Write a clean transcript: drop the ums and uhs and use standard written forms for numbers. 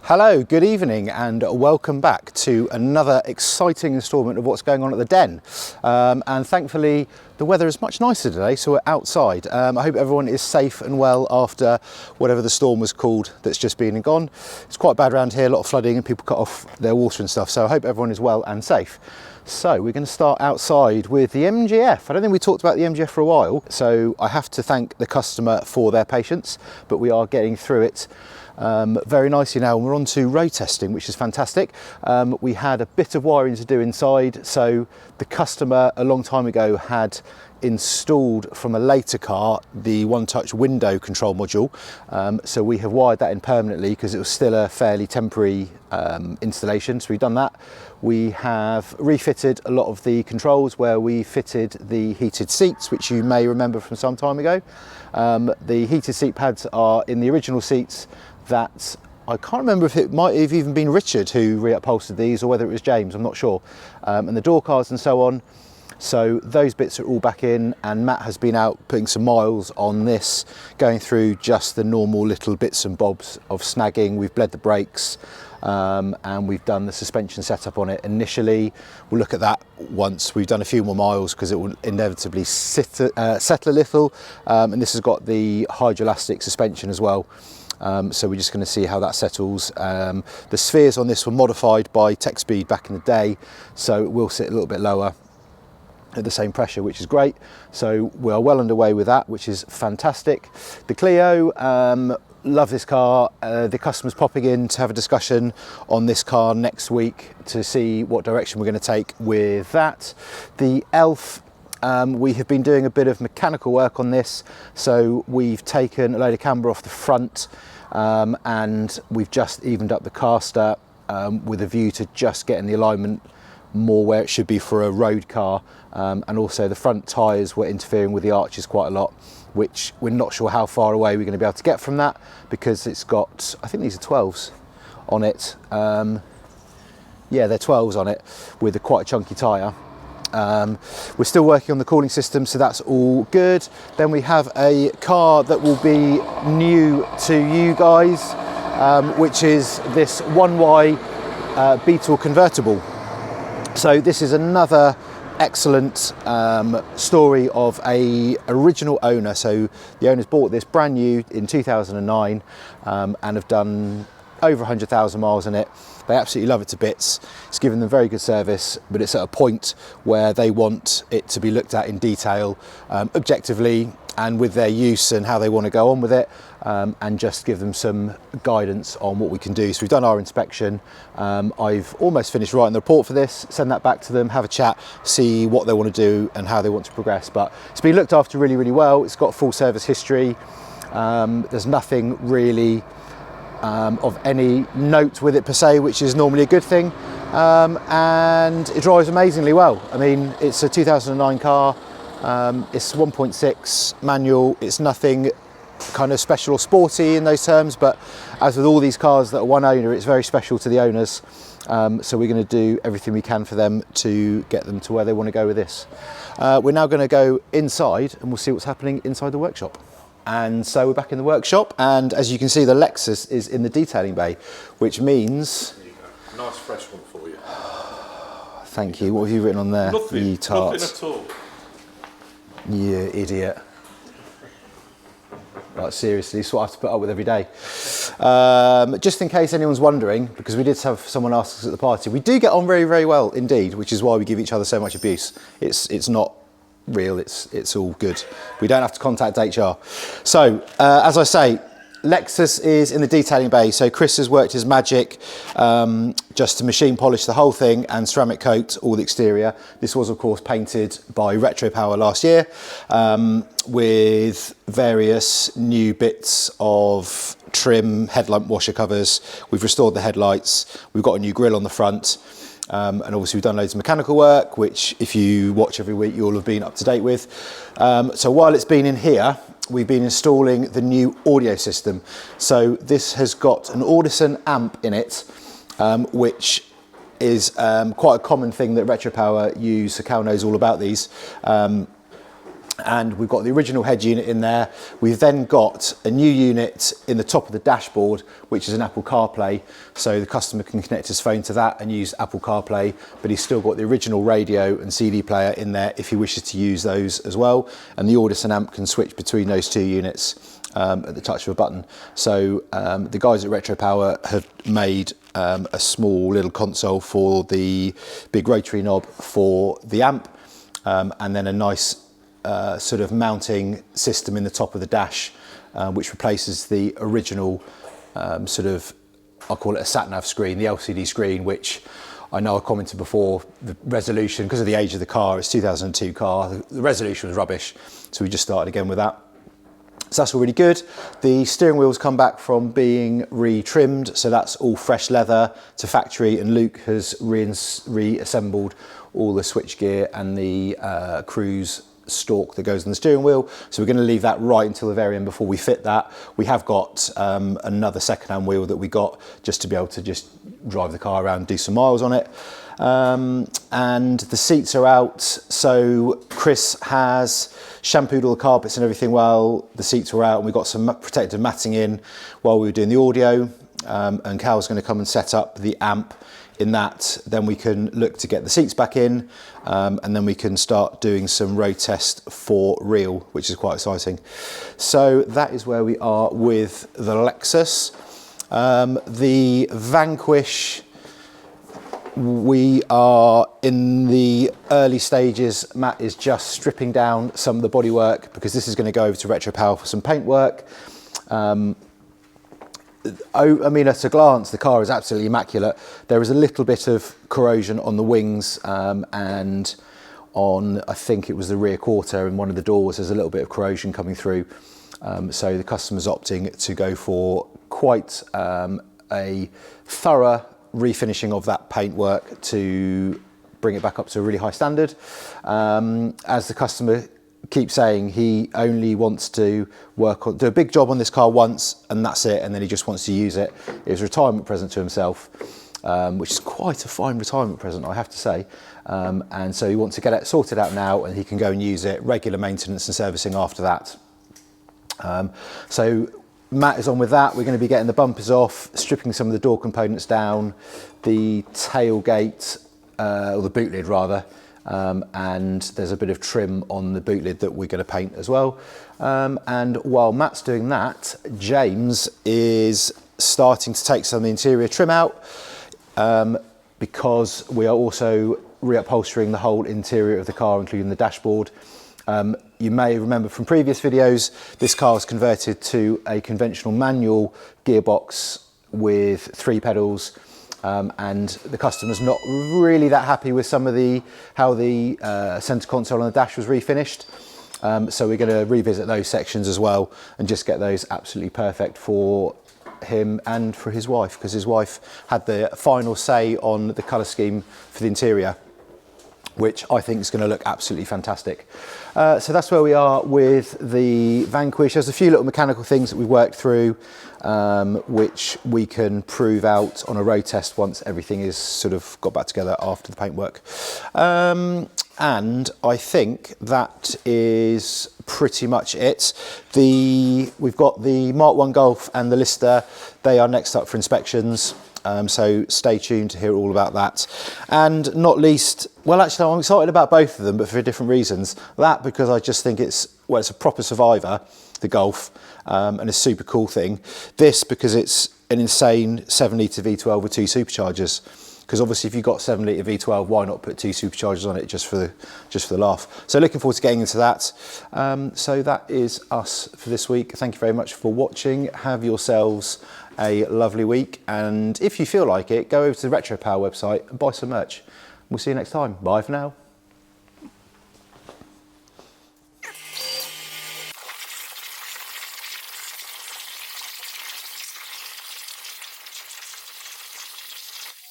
Hello, good evening and welcome back to another exciting instalment of what's going on at the den. And thankfully the weather is much nicer today, so we're outside. I hope everyone is safe and well after whatever the storm was called that's just been and gone. It's quite bad around here, a lot of flooding and people cut off their water and stuff, so I hope everyone is well and safe. So we're going to start outside with the MGF. I don't think we talked about the MGF for a while, so I have to thank the customer for their patience, but we are getting through it very nicely now, and we're on to road testing, which is fantastic. We had a bit of wiring to do inside, so the customer a long time ago had installed from a later car the one-touch window control module, so we have wired that in permanently because it was still a fairly temporary installation, so we've done that. We have refitted a lot of the controls where we fitted the heated seats, which you may remember from some time ago. The heated seat pads are in the original seats that I can't remember if it might have even been Richard who reupholstered these or whether it was James, I'm not sure. And the door cards and so on. So those bits are all back in, and Matt has been out putting some miles on this, going through just the normal little bits and bobs of snagging. We've bled the brakes and we've done the suspension setup on it initially. We'll look at that once we've done a few more miles because it will inevitably settle a little. And this has got the hydroelastic suspension as well. So we're just going to see how that settles. The spheres on this were modified by TechSpeed back in the day, so it will sit a little bit lower at the same pressure, which is great. So we are well underway with that, which is fantastic. The Clio, love this car. The customer's popping in to have a discussion on this car next week to see what direction we're going to take with that. The ELF, we have been doing a bit of mechanical work on this, so we've taken a load of camber off the front and we've just evened up the caster with a view to just getting the alignment more where it should be for a road car, and also the front tyres were interfering with the arches quite a lot, which we're not sure how far away we're going to be able to get from that because it's got, I think these are 12s on it. Yeah, they're 12s on it with a quite a chunky tyre. We're still working on the cooling system, so that's all good. Then we have a car that will be new to you guys, which is this 1Y Beetle convertible. So this is another excellent story of a original owner. So the owners bought this brand new in 2009 and have done over 100,000 miles in it. They absolutely love it to bits. It's given them very good service, but it's at a point where they want it to be looked at in detail, objectively, and with their use and how they want to go on with it, and just give them some guidance on what we can do. So we've done our inspection. I've almost finished writing the report for this, send that back to them, have a chat, see what they want to do and how they want to progress. But it's been looked after really, really well. It's got full service history. There's nothing really of any note with it per se, which is normally a good thing, and it drives amazingly well. I mean, it's a 2009 car, it's 1.6 manual, it's nothing kind of special or sporty in those terms, but as with all these cars that are one owner, it's very special to the owners, so we're going to do everything we can for them to get them to where they want to go with this. We're now going to go inside and we'll see what's happening inside the workshop. And so we're back in the workshop, and as you can see, the Lexus is in the detailing bay, which means... There you go. Nice fresh one for you. Thank you. What have you written on there? Nothing. You tart. Nothing at all. You idiot. Like, seriously, it's what I have to put up with every day. Just in case anyone's wondering, because we did have someone ask us at the party, we do get on very, very well indeed, which is why we give each other so much abuse. It's not real, it's all good. We don't have to contact HR. So as I say, Lexus is in the detailing bay, so Chris has worked his magic just to machine polish the whole thing and ceramic coat all the exterior. This was of course painted by Retropower last year with various new bits of trim, headlamp washer covers. We've restored the headlights, we've got a new grille on the front. And obviously we've done loads of mechanical work, which if you watch every week, you'll have been up to date with. So while it's been in here, we've been installing the new audio system. So this has got an Audison amp in it, which is quite a common thing that Retropower use. So Cal knows all about these. And we've got the original head unit in there. We've then got a new unit in the top of the dashboard, which is an Apple CarPlay. So the customer can connect his phone to that and use Apple CarPlay, but he's still got the original radio and CD player in there if he wishes to use those as well. And the Audison amp can switch between those two units at the touch of a button. So the guys at Retropower have made a small little console for the big rotary knob for the amp, and then a nice sort of mounting system in the top of the dash, which replaces the original sort of, I'll call it a sat-nav screen, the LCD screen, which I know I commented before, the resolution, because of the age of the car, it's 2002 car, the resolution was rubbish, so we just started again with that. So that's all really good. The steering wheel's come back from being re-trimmed, so that's all fresh leather to factory, and Luke has reassembled all the switchgear and the cruise stalk that goes on the steering wheel. So we're going to leave that right until the very end before we fit that. We have got another second-hand wheel that we got just to be able to just drive the car around, do some miles on it. And the seats are out. So Chris has shampooed all the carpets and everything while the seats were out, and we got some protective matting in while we were doing the audio. And Cal's going to come and set up the amp in that. Then we can look to get the seats back in, and then we can start doing some road test for real, which is quite exciting. So that is where we are with the Lexus. The Vanquish, we are in the early stages. Matt is just stripping down some of the bodywork because this is going to go over to Retropower for some paint work. I mean, at a glance, the car is absolutely immaculate. There is a little bit of corrosion on the wings and on, I think it was the rear quarter and one of the doors, there's a little bit of corrosion coming through. So the customer's opting to go for quite a thorough refinishing of that paintwork to bring it back up to a really high standard. As the customer keeps saying, he only wants to do a big job on this car once and that's it, and then he just wants to use it. It was a retirement present to himself, which is quite a fine retirement present, I have to say. And so he wants to get it sorted out now, and he can go and use it, regular maintenance and servicing after that. So Matt is on with that. We're going to be getting the bumpers off, stripping some of the door components down, the tailgate, or the boot lid rather, and there's a bit of trim on the boot lid that we're going to paint as well. And while Matt's doing that, James is starting to take some of the interior trim out, because we are also reupholstering the whole interior of the car, including the dashboard. You may remember from previous videos, this car was converted to a conventional manual gearbox with 3 pedals, and the customer's not really that happy with some of how the centre console on the dash was refinished. So we're going to revisit those sections as well and just get those absolutely perfect for him and for his wife, because his wife had the final say on the colour scheme for the interior, which I think is going to look absolutely fantastic. So that's where we are with the Vanquish. There's a few little mechanical things that we've worked through, which we can prove out on a road test once everything is sort of got back together after the paintwork. And I think that is pretty much it. We've got the Mark 1 Golf and the Lister. They are next up for inspections. So stay tuned to hear all about that. And not least, well, actually I'm excited about both of them, but for different reasons. That because I just think it's a proper survivor, the Golf, and a super cool thing. This because it's an insane 7-litre V12 with 2 superchargers. Because obviously if you've got 7-litre V12, why not put 2 superchargers on it just for the laugh? So looking forward to getting into that. So that is us for this week. Thank you very much for watching. Have yourselves a lovely week, and if you feel like it, go over to the Retropower website and buy some merch. We'll see you next time. Bye for now.